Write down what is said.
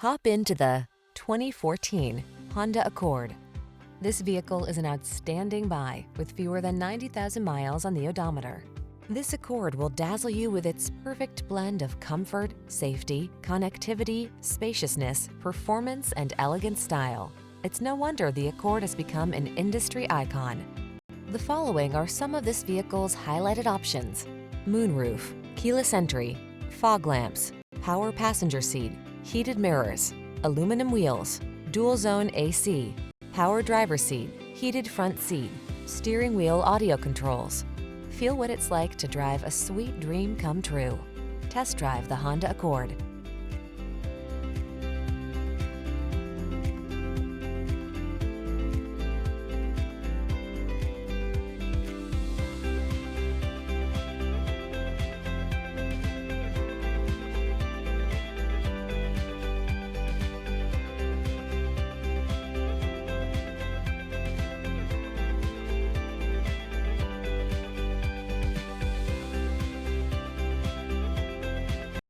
Hop into the 2014 Honda Accord. This vehicle is an outstanding buy with fewer than 90,000 miles on the odometer. This Accord will dazzle you with its perfect blend of comfort, safety, connectivity, spaciousness, performance, and elegant style. It's no wonder the Accord has become an industry icon. The following are some of this vehicle's highlighted options: moonroof, keyless entry, fog lamps, power passenger seat, heated mirrors, aluminum wheels, dual zone AC, power driver seat, heated front seat, steering wheel audio controls. Feel what it's like to drive a sweet dream come true. Test drive the Honda Accord.